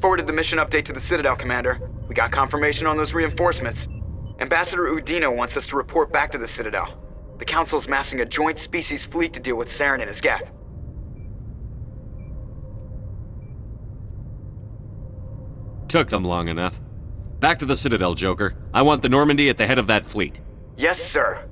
forwarded the mission update to the Citadel, Commander. We got confirmation on those reinforcements. Ambassador Udina wants us to report back to the Citadel. The Council's massing a joint species fleet to deal with Saren and his geth. Took them long enough. Back to the Citadel, Joker. I want the Normandy at the head of that fleet. Yes, sir.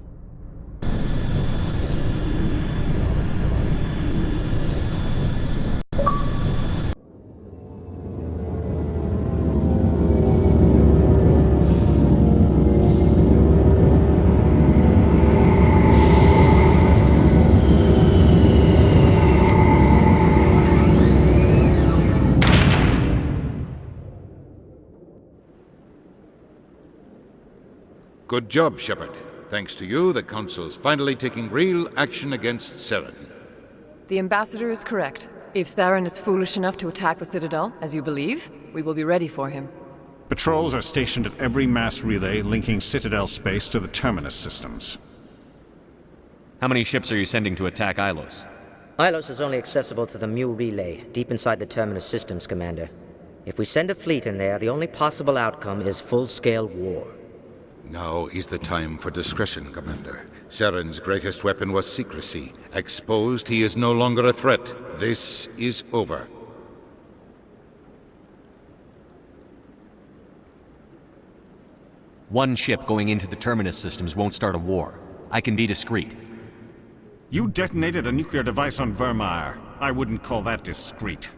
Good job, Shepard. Thanks to you, the Council's finally taking real action against Saren. The Ambassador is correct. If Saren is foolish enough to attack the Citadel, as you believe, we will be ready for him. Patrols are stationed at every mass relay linking Citadel space to the Terminus systems. How many ships are you sending to attack Ilos? Ilos is only accessible to the Mu relay, deep inside the Terminus systems, Commander. If we send a fleet in there, the only possible outcome is full-scale war. Now is the time for discretion, Commander. Saren's greatest weapon was secrecy. Exposed, he is no longer a threat. This is over. One ship going into the Terminus systems won't start a war. I can be discreet. You detonated a nuclear device on Vermeer. I wouldn't call that discreet.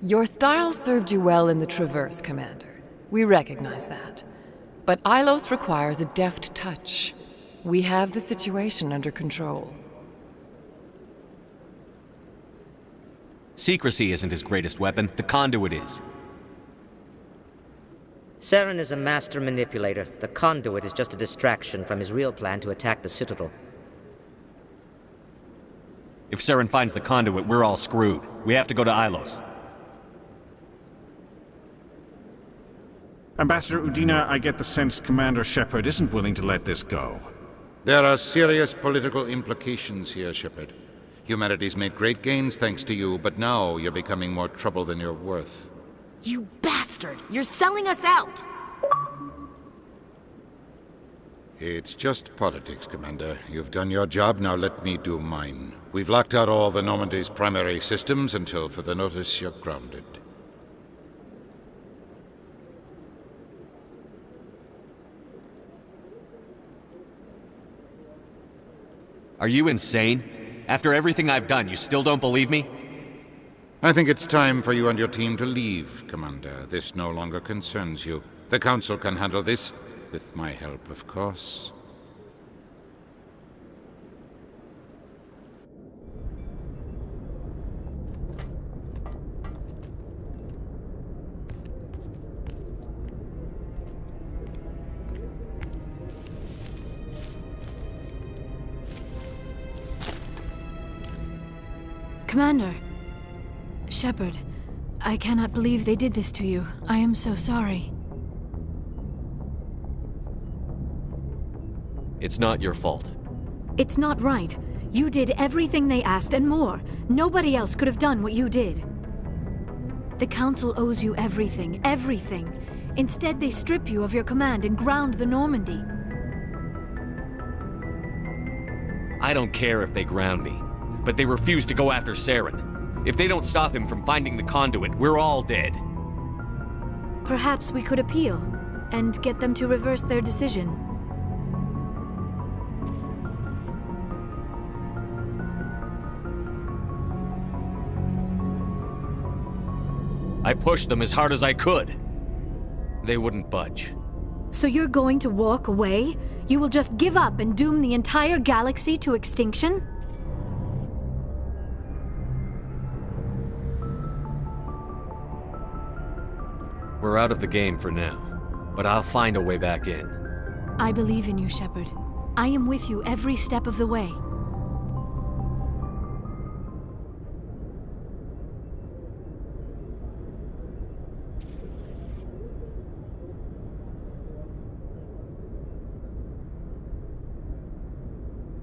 Your style served you well in the Traverse, Commander. We recognize that. But Ilos requires a deft touch. We have the situation under control. Secrecy isn't his greatest weapon. The conduit is. Saren is a master manipulator. The conduit is just a distraction from his real plan to attack the Citadel. If Saren finds the conduit, we're all screwed. We have to go to Ilos. Ambassador Udina, I get the sense Commander Shepard isn't willing to let this go. There are serious political implications here, Shepard. Humanity's made great gains thanks to you, but now you're becoming more trouble than you're worth. You bastard! You're selling us out! It's just politics, Commander. You've done your job, now let me do mine. We've locked out all the Normandy's primary systems until further notice you're grounded. Are you insane? After everything I've done, you still don't believe me? I think it's time for you and your team to leave, Commander. This no longer concerns you. The Council can handle this, with my help, of course. Commander. Shepard, I cannot believe they did this to you. I am so sorry. It's not your fault. It's not right. You did everything they asked and more. Nobody else could have done what you did. The Council owes you everything, everything. Instead, they strip you of your command and ground the Normandy. I don't care if they ground me, but they refuse to go after Saren. If they don't stop him from finding the conduit, we're all dead. Perhaps we could appeal and get them to reverse their decision. I pushed them as hard as I could. They wouldn't budge. So you're going to walk away? You will just give up and doom the entire galaxy to extinction? We're out of the game for now, but I'll find a way back in. I believe in you, Shepard. I am with you every step of the way.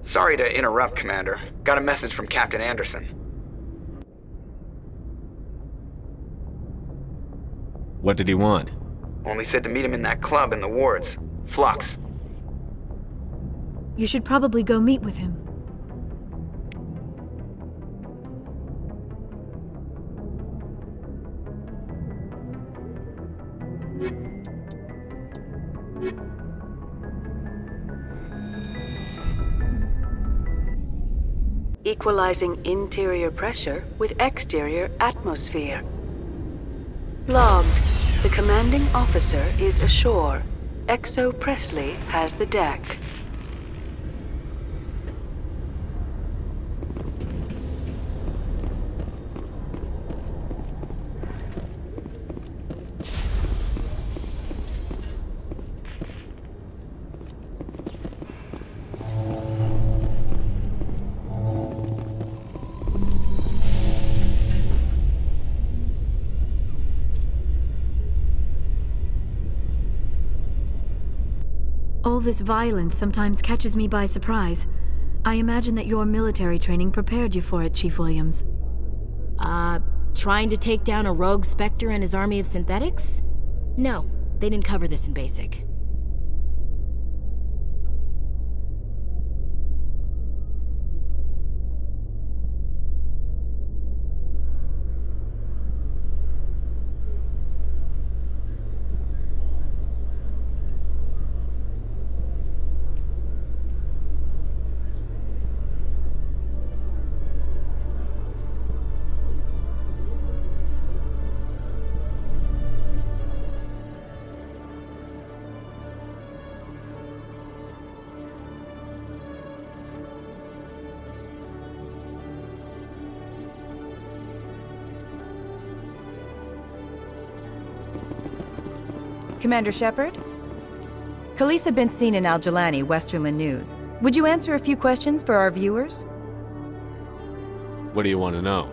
Sorry to interrupt, Commander. Got a message from Captain Anderson. What did he want? Only said to meet him in that club in the wards. Flux. You should probably go meet with him. Equalizing interior pressure with exterior atmosphere. Logged. The commanding officer is ashore. XO Presley has the deck. All this violence sometimes catches me by surprise. I imagine that your military training prepared you for it, Chief Williams. Trying to take down a rogue Spectre and his army of synthetics? No, they didn't cover this in basic. Commander Shepard? Khalees been seen in Al Jalani, Westerland News. Would you answer a few questions for our viewers? What do you want to know?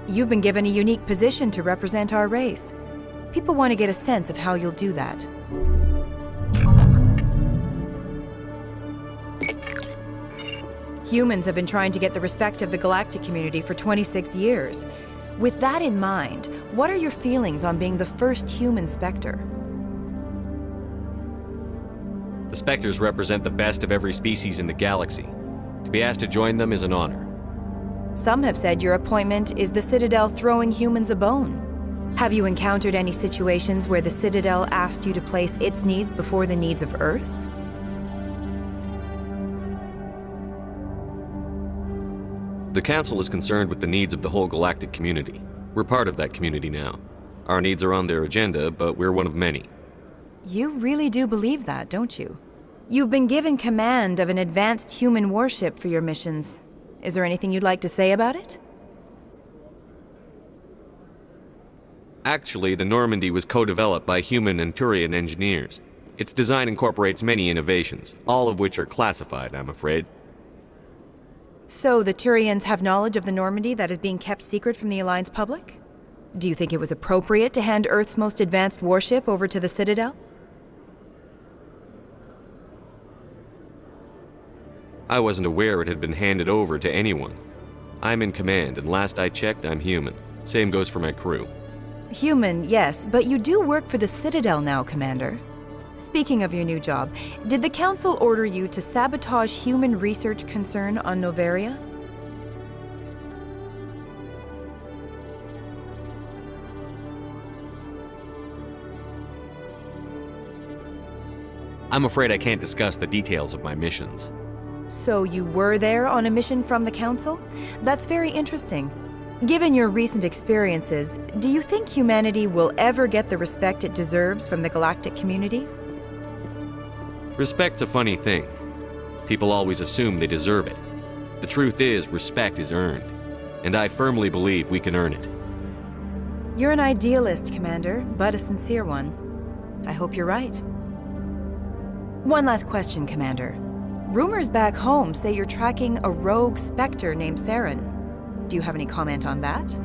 You've been given a unique position to represent our race. People want to get a sense of how you'll do that. Humans have been trying to get the respect of the galactic community for 26 years. With that in mind, what are your feelings on being the first human Spectre? The Spectres represent the best of every species in the galaxy. To be asked to join them is an honor. Some have said your appointment is the Citadel throwing humans a bone. Have you encountered any situations where the Citadel asked you to place its needs before the needs of Earth? The Council is concerned with the needs of the whole galactic community. We're part of that community now. Our needs are on their agenda, but we're one of many. You really do believe that, don't you? You've been given command of an advanced human warship for your missions. Is there anything you'd like to say about it? Actually, the Normandy was co-developed by human and Turian engineers. Its design incorporates many innovations, all of which are classified, I'm afraid. So the Turians have knowledge of the Normandy that is being kept secret from the Alliance public? Do you think it was appropriate to hand Earth's most advanced warship over to the Citadel? I wasn't aware it had been handed over to anyone. I'm in command, and last I checked, I'm human. Same goes for my crew. Human, yes, but you do work for the Citadel now, Commander. Speaking of your new job, did the Council order you to sabotage human research concern on Noveria? I'm afraid I can't discuss the details of my missions. So you were there on a mission from the Council? That's very interesting. Given your recent experiences, do you think humanity will ever get the respect it deserves from the galactic community? Respect's a funny thing. People always assume they deserve it. The truth is, respect is earned. And I firmly believe we can earn it. You're an idealist, Commander, but a sincere one. I hope you're right. One last question, Commander. Rumors back home say you're tracking a rogue Spectre named Saren. Do you have any comment on that?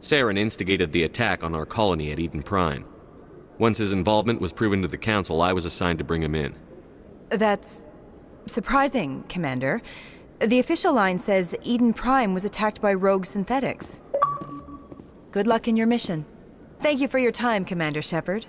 Saren instigated the attack on our colony at Eden Prime. Once his involvement was proven to the Council, I was assigned to bring him in. That's surprising, Commander. The official line says Eden Prime was attacked by rogue synthetics. Good luck in your mission. Thank you for your time, Commander Shepard.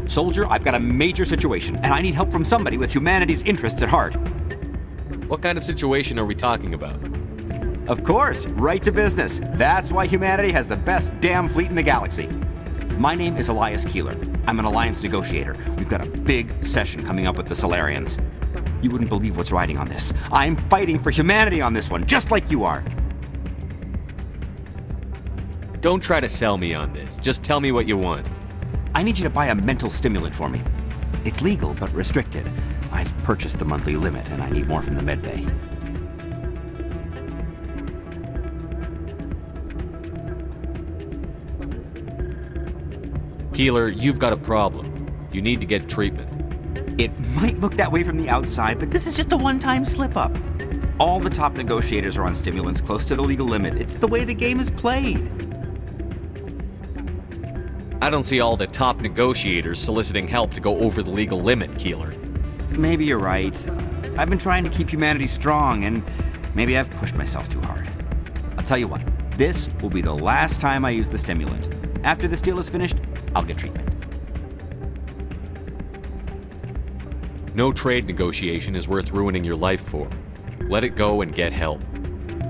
Soldier, I've got a major situation, and I need help from somebody with humanity's interests at heart. What kind of situation are we talking about? Of course, right to business. That's why humanity has the best damn fleet in the galaxy. My name is Elias Keeler. I'm an alliance negotiator. We've got a big session coming up with the Solarians. You wouldn't believe what's riding on this. I'm fighting for humanity on this one, just like you are. Don't try to sell me on this. Just tell me what you want. I need you to buy a mental stimulant for me. It's legal, but restricted. I've purchased the monthly limit, and I need more from the medbay. Keeler, you've got a problem. You need to get treatment. It might look that way from the outside, but this is just a one-time slip-up. All the top negotiators are on stimulants close to the legal limit. It's the way the game is played. I don't see all the top negotiators soliciting help to go over the legal limit, Keeler. Maybe you're right. I've been trying to keep humanity strong, and maybe I've pushed myself too hard. I'll tell you what, this will be the last time I use the stimulant. After this deal is finished, I'll get treatment. No trade negotiation is worth ruining your life for. Let it go and get help.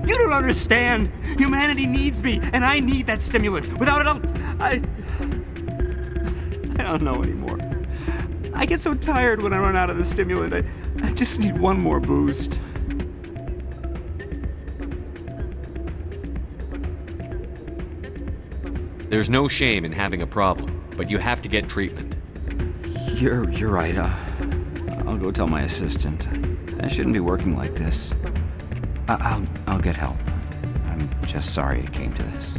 You don't understand! Humanity needs me, and I need that stimulant. Without it, I don't know anymore. I get so tired when I run out of the stimulant. I just need one more boost. There's no shame in having a problem, but you have to get treatment. You're right. I'll go tell my assistant. I shouldn't be working like this. I'll get help. I'm just sorry it came to this.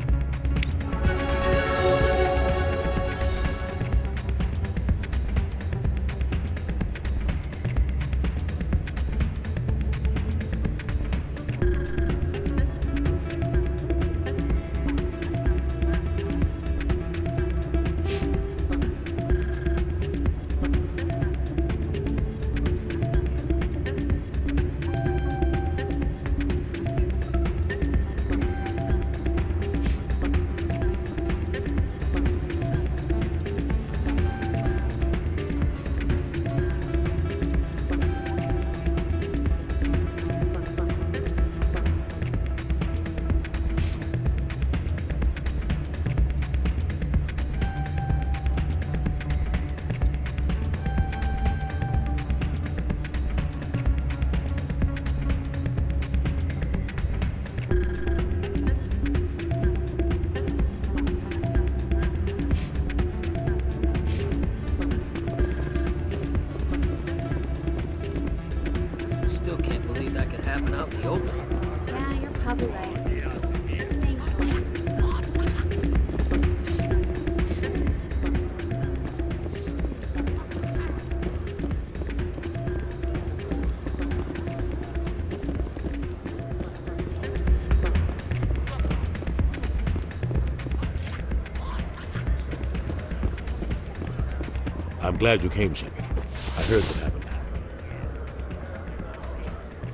I'm glad you came, Shepard. I heard what happened.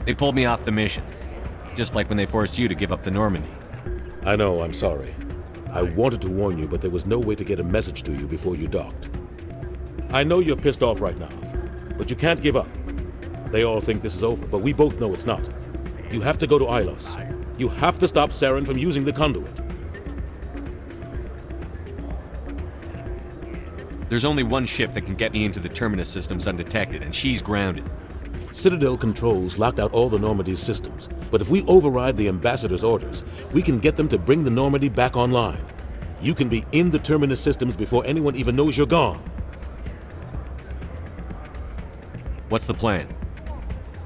They pulled me off the mission. Just like when they forced you to give up the Normandy. I know, I'm sorry. I wanted to warn you, but there was no way to get a message to you before you docked. I know you're pissed off right now, but you can't give up. They all think this is over, but we both know it's not. You have to go to Ilos. You have to stop Saren from using the conduit. There's only one ship that can get me into the Terminus systems undetected, and she's grounded. Citadel controls locked out all the Normandy's systems, but if we override the Ambassador's orders, we can get them to bring the Normandy back online. You can be in the Terminus systems before anyone even knows you're gone. What's the plan?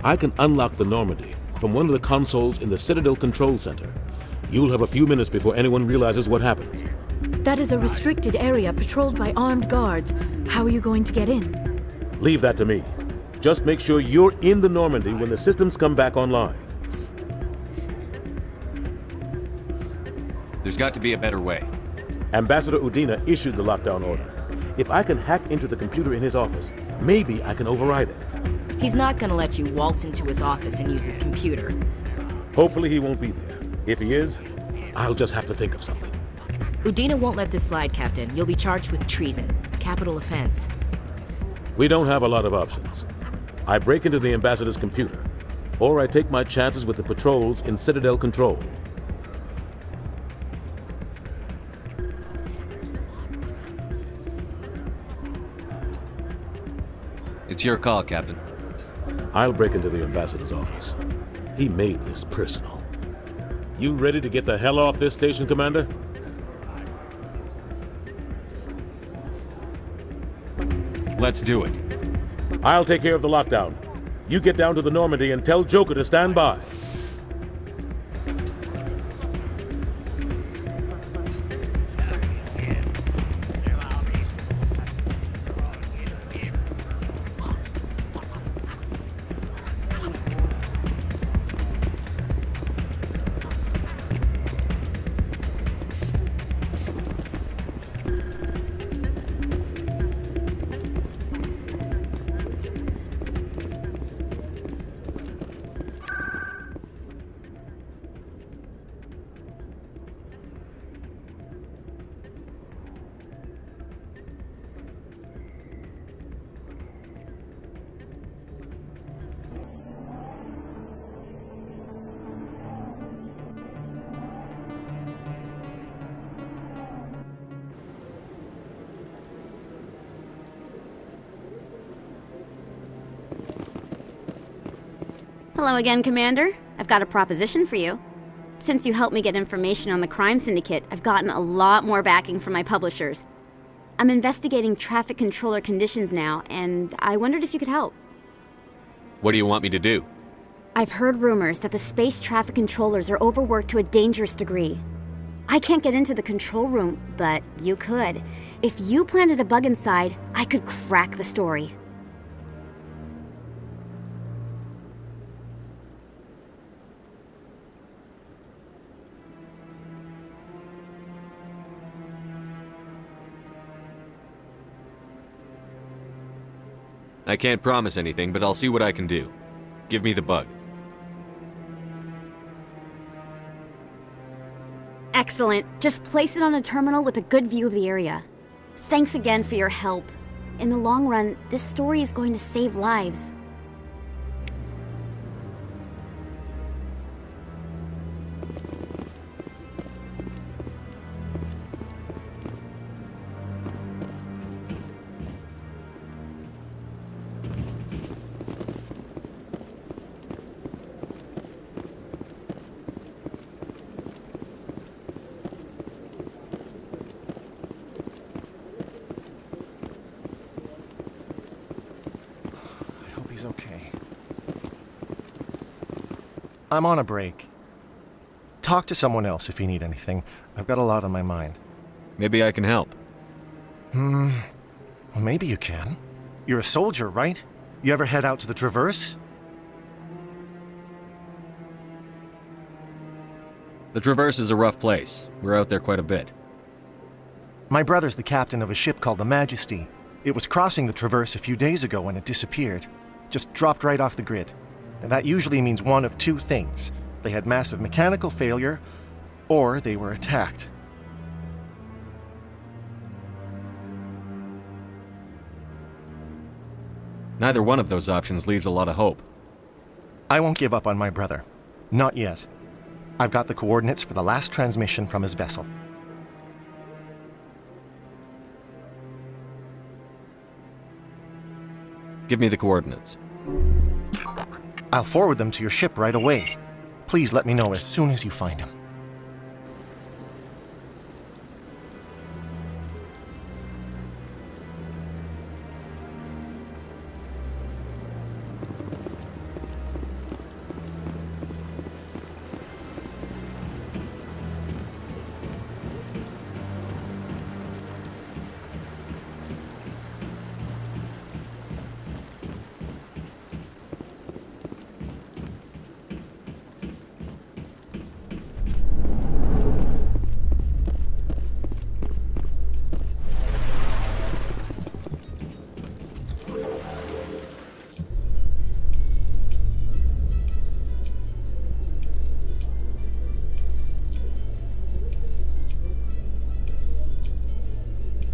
I can unlock the Normandy from one of the consoles in the Citadel Control Center. You'll have a few minutes before anyone realizes what happened. That is a restricted area patrolled by armed guards. How are you going to get in? Leave that to me. Just make sure you're in the Normandy when the systems come back online. There's got to be a better way. Ambassador Udina issued the lockdown order. If I can hack into the computer in his office, maybe I can override it. He's not gonna let you waltz into his office and use his computer. Hopefully he won't be there. If he is, I'll just have to think of something. Udina won't let this slide, Captain. You'll be charged with treason, a capital offense. We don't have a lot of options. I break into the Ambassador's computer, or I take my chances with the patrols in Citadel Control. It's your call, Captain. I'll break into the Ambassador's office. He made this personal. You ready to get the hell off this station, Commander? Let's do it. I'll take care of the lockdown. You get down to the Normandy and tell Joker to stand by. Hello again, Commander. I've got a proposition for you. Since you helped me get information on the crime syndicate, I've gotten a lot more backing from my publishers. I'm investigating traffic controller conditions now, and I wondered if you could help. What do you want me to do? I've heard rumors that the space traffic controllers are overworked to a dangerous degree. I can't get into the control room, but you could. If you planted a bug inside, I could crack the story. I can't promise anything, but I'll see what I can do. Give me the bug. Excellent. Just place it on a terminal with a good view of the area. Thanks again for your help. In the long run, this story is going to save lives. He's okay. I'm on a break. Talk to someone else if you need anything. I've got a lot on my mind. Maybe I can help. Well, maybe you can. You're a soldier, right? You ever head out to the Traverse? The Traverse is a rough place. We're out there quite a bit. My brother's the captain of a ship called the Majesty. It was crossing the Traverse a few days ago when it disappeared. Just dropped right off the grid. And that usually means one of two things. They had massive mechanical failure, or they were attacked. Neither one of those options leaves a lot of hope. I won't give up on my brother. Not yet. I've got the coordinates for the last transmission from his vessel. Give me the coordinates. I'll forward them to your ship right away. Please let me know as soon as you find him.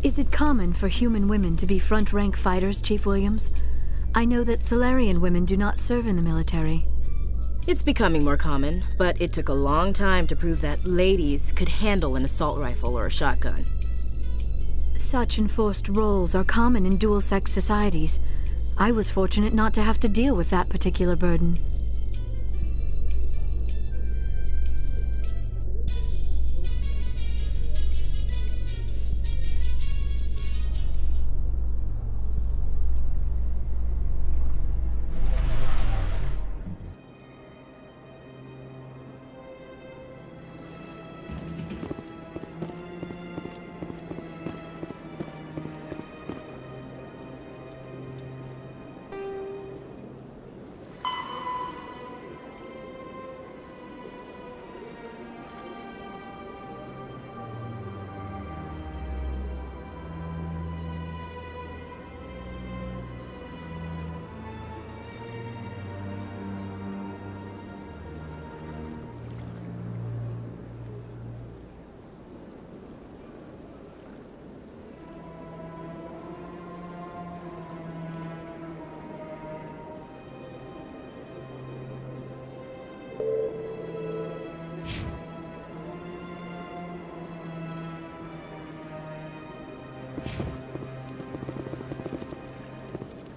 Is it common for human women to be front-rank fighters, Chief Williams? I know that Solarian women do not serve in the military. It's becoming more common, but it took a long time to prove that ladies could handle an assault rifle or a shotgun. Such enforced roles are common in dual-sex societies. I was fortunate not to have to deal with that particular burden.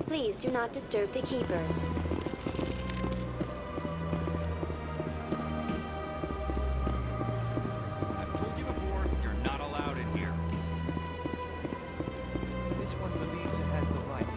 Please do not disturb the keepers. I've told you before, you're not allowed in here. This one believes it has the right to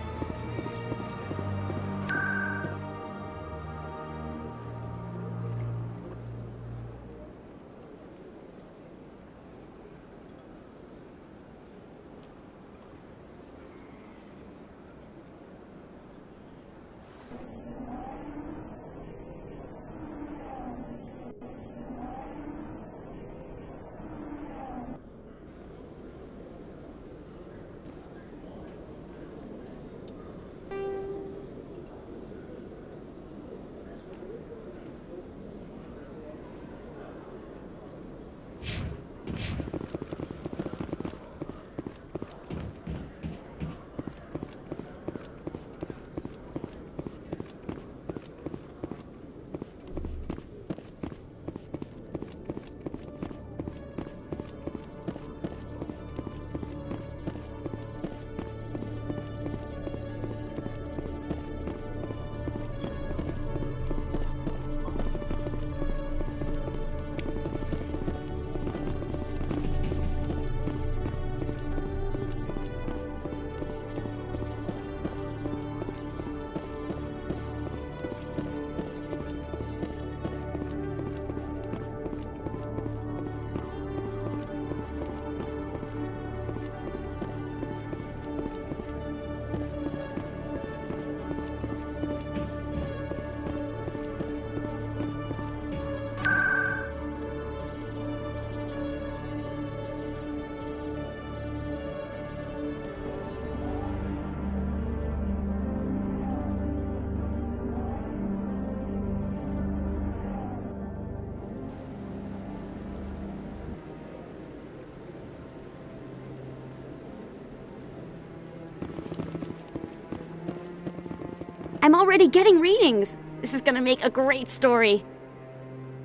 I'm already getting readings. This is gonna make a great story.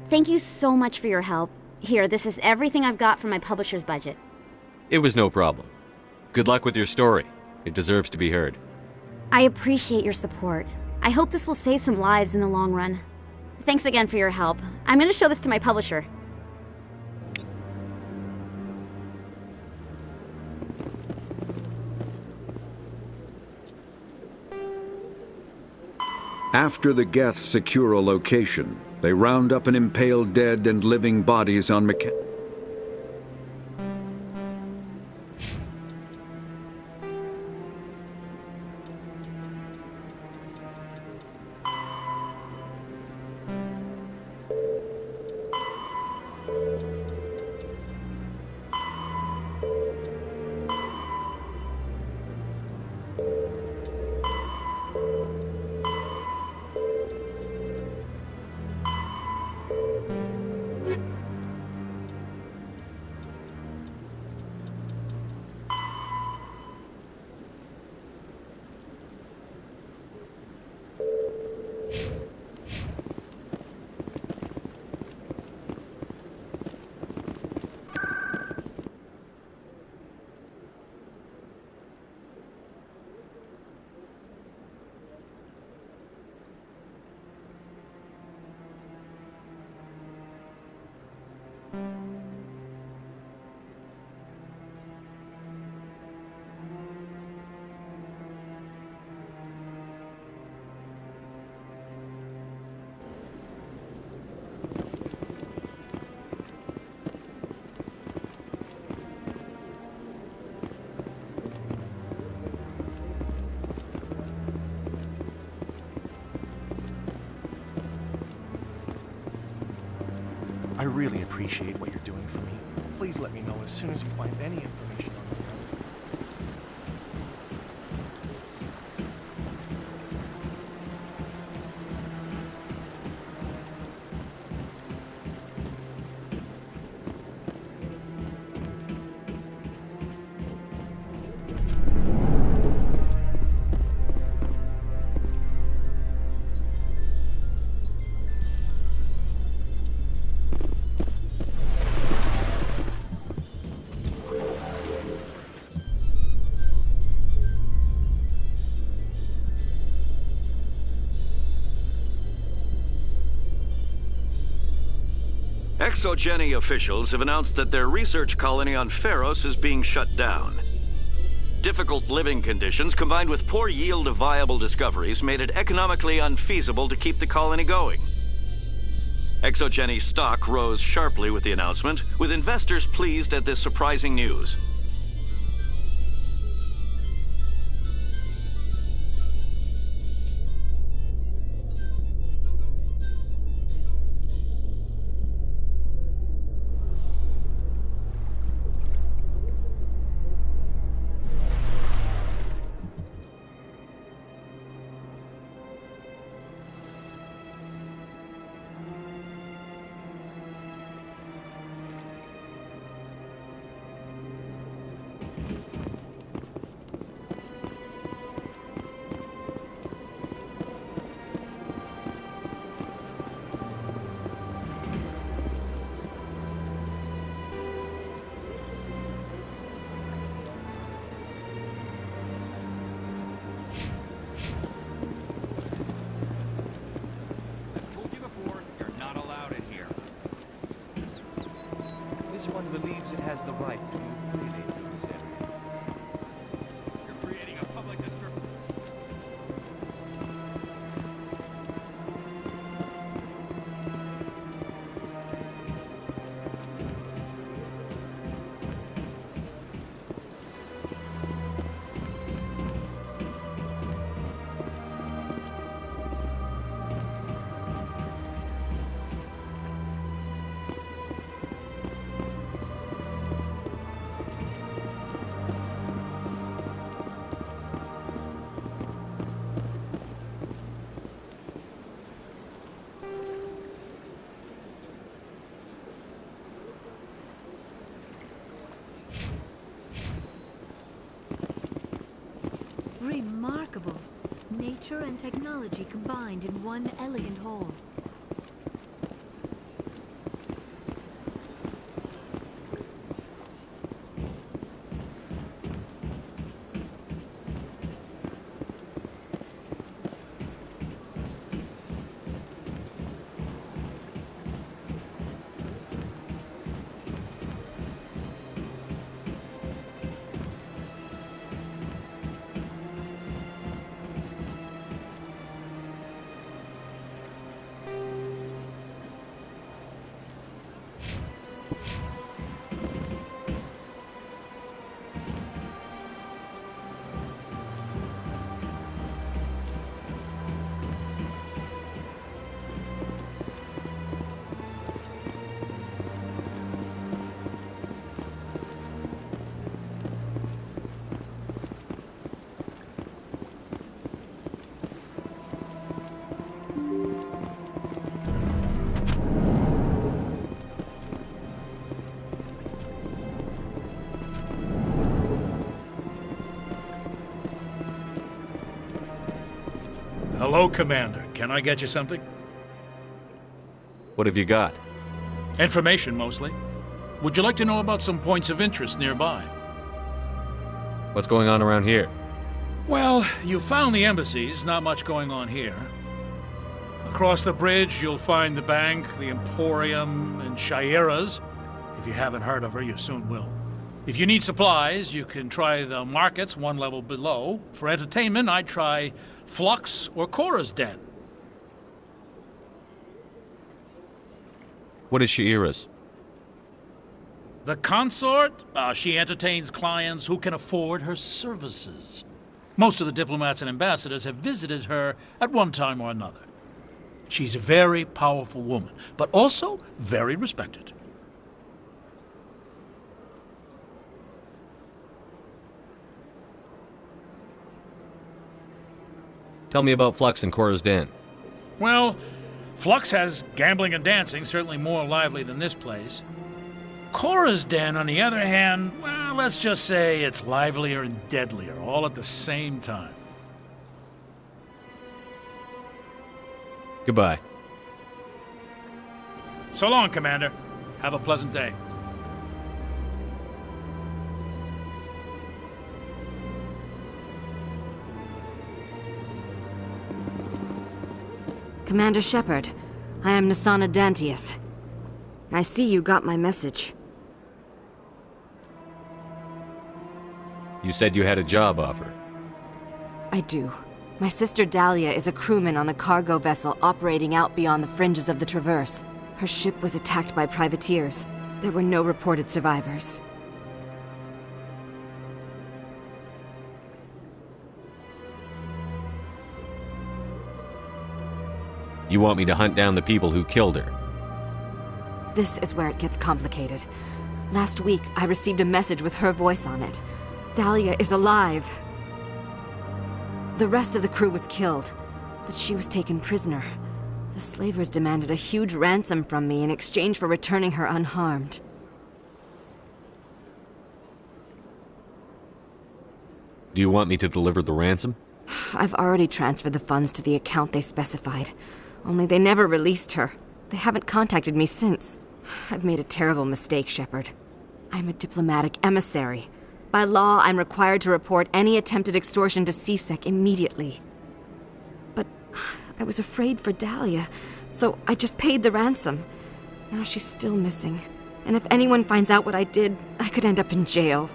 Thank you so much for your help. Here, this is everything I've got from my publisher's budget. It was no problem. Good luck with your story. It deserves to be heard. I appreciate your support. I hope this will save some lives in the long run. Thanks again for your help. I'm gonna show this to my publisher. After the Geths secure a location, they round up and impale dead and living bodies on I really appreciate what you're doing for me. Please let me know as soon as you find any information on the matter. Exogeny officials have announced that their research colony on Pharos is being shut down. Difficult living conditions combined with poor yield of viable discoveries made it economically unfeasible to keep the colony going. Exogeny stock rose sharply with the announcement, with investors pleased at this surprising news. This one believes it has the right to move freely through this area. You're creating a public disturbance. Remarkable. Nature nature and technology combined in one elegant whole. Hello, Commander. Can I get you something? What have you got? Information, mostly. Would you like to know about some points of interest nearby? What's going on around here? Well, you found the embassies, not much going on here. Across the bridge, you'll find the bank, the Emporium, and Shira's. If you haven't heard of her, you soon will. If you need supplies, you can try the markets one level below. For entertainment, I'd try Flux or Cora's Den. What is Shira's? The consort? She entertains clients who can afford her services. Most of the diplomats and ambassadors have visited her at one time or another. She's a very powerful woman, but also very respected. Tell me about Flux and Cora's Den. Well, Flux has gambling and dancing, certainly more lively than this place. Cora's Den, on the other hand, well, let's just say it's livelier and deadlier, all at the same time. Goodbye. So long, Commander. Have a pleasant day. Commander Shepard, I am Nasana Dantius. I see you got my message. You said you had a job offer. I do. My sister Dahlia is a crewman on a cargo vessel operating out beyond the fringes of the Traverse. Her ship was attacked by privateers. There were no reported survivors. You want me to hunt down the people who killed her? This is where it gets complicated. Last week, I received a message with her voice on it. Dahlia is alive. The rest of the crew was killed, but she was taken prisoner. The slavers demanded a huge ransom from me in exchange for returning her unharmed. Do you want me to deliver the ransom? I've already transferred the funds to the account they specified. Only they never released her. They haven't contacted me since. I've made a terrible mistake, Shepard. I'm a diplomatic emissary. By law, I'm required to report any attempted extortion to CSEC immediately. But I was afraid for Dahlia, so I just paid the ransom. Now she's still missing. And if anyone finds out what I did, I could end up in jail.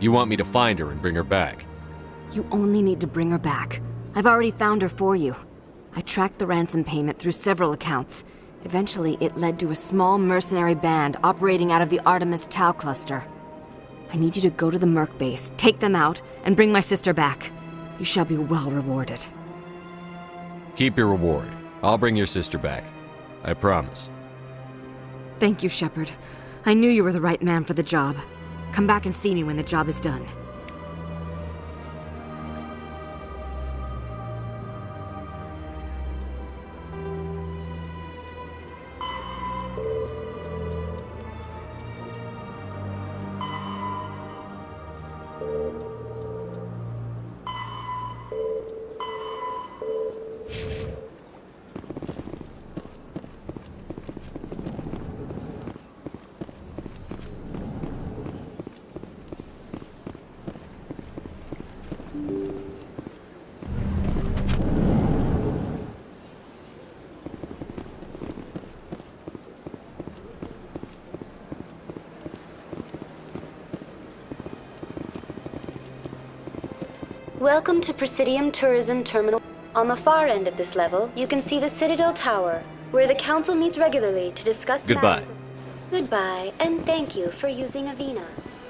You want me to find her and bring her back? You only need to bring her back. I've already found her for you. I tracked the ransom payment through several accounts. Eventually, it led to a small mercenary band operating out of the Artemis Tau cluster. I need you to go to the Merc base, take them out, and bring my sister back. You shall be well rewarded. Keep your reward. I'll bring your sister back. I promise. Thank you, Shepard. I knew you were the right man for the job. Come back and see me when the job is done. Welcome to Presidium Tourism Terminal. On the far end of this level, you can see the Citadel Tower, where the Council meets regularly to discuss matters. Goodbye, and thank you for using Avina.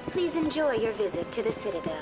Please enjoy your visit to the Citadel.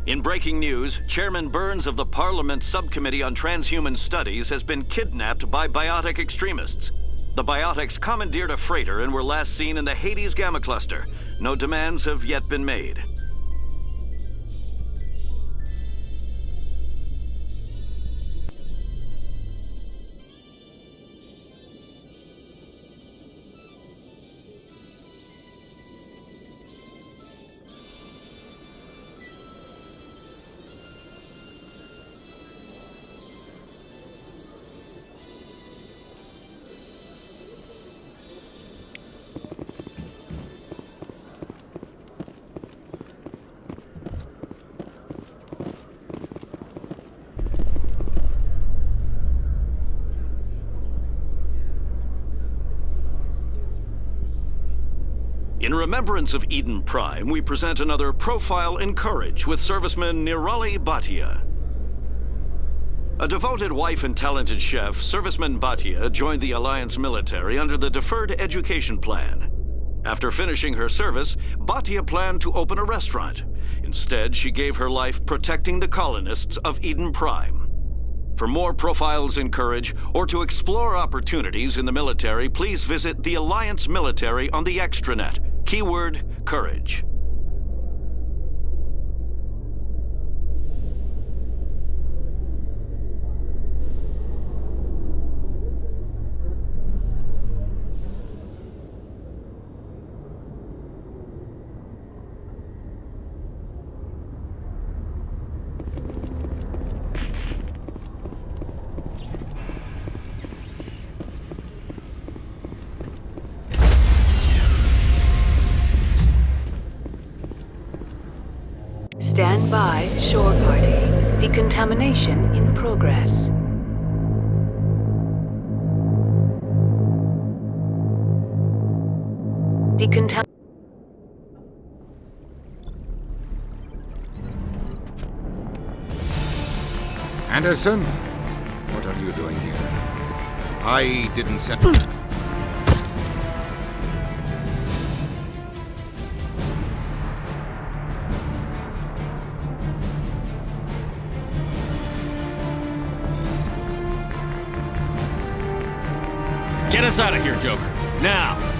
In breaking news, Chairman Burns of the Parliament Subcommittee on Transhuman Studies has been kidnapped by biotic extremists. The biotics commandeered a freighter and were last seen in the Hades Gamma Cluster. No demands have yet been made. In remembrance of Eden Prime, we present another Profile in Courage with serviceman Nirali Bhatia. A devoted wife and talented chef, serviceman Bhatia joined the Alliance military under the Deferred Education Plan. After finishing her service, Bhatia planned to open a restaurant. Instead, she gave her life protecting the colonists of Eden Prime. For more Profiles in Courage, or to explore opportunities in the military, please visit the Alliance Military on the extranet. Keyword, Courage. Stand by, shore party. Decontamination in progress. Anderson? What are you doing here? I didn't send... Get us out of here, Joker. Now!